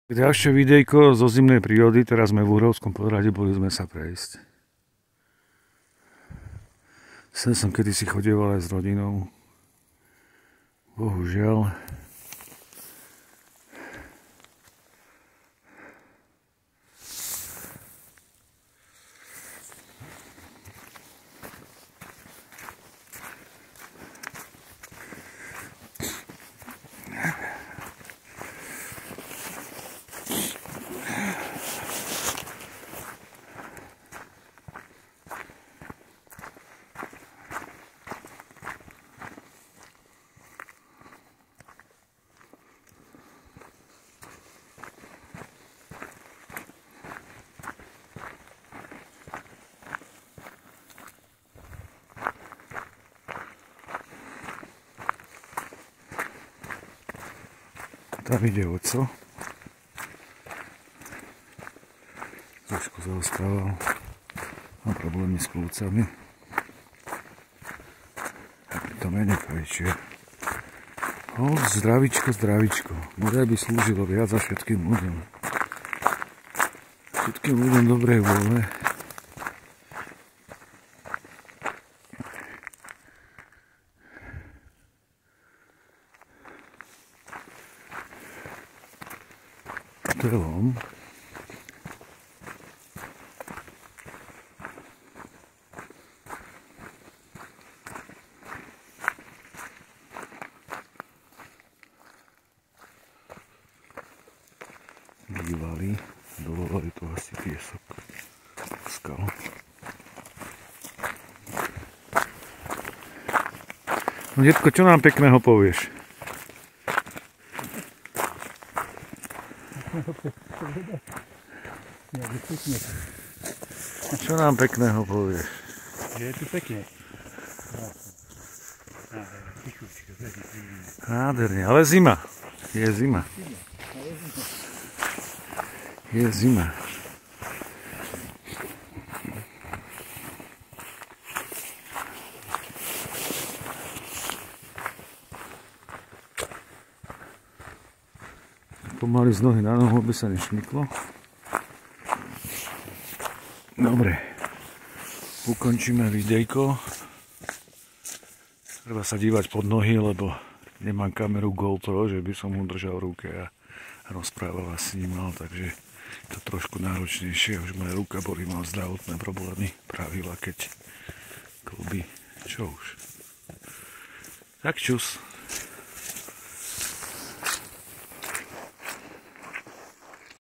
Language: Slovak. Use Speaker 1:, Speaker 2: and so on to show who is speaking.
Speaker 1: Ďalšie videjko zo zimnej prírody, teraz sme v Uhrovskom podhrade, boli sme sa prejsť. Sem som kedysi chodieval aj s rodinou. Bohužiaľ. Tam ide oco. Trošku zaostával. Mám problémy s plúcami. A pritom je nekajčie. Zdravičko, zdravičko. Bodaj by slúžilo viac a všetkým ľuďom. Všetkým ľuďom dobrej vôle. Telom. Bývali, dolovali tu asi piesok, skal. No detko, čo nám pekného povieš? Čo nám pekného povieš?
Speaker 2: Je tu pekne.
Speaker 1: Nádherne, ale zima. Je zima. Je zima. Pomaly z nohy na nohu, aby sa nešmyklo. Dobre, ukončíme videjko. Treba sa dívať pod nohy, lebo nemám kameru GoPro, že by som mu držal v ruke a rozprával a snímal, takže to trošku náročnejšie. Už moja ruka boli, mal zdravotné problémy, pravila, keď klby, čo už. Tak čus.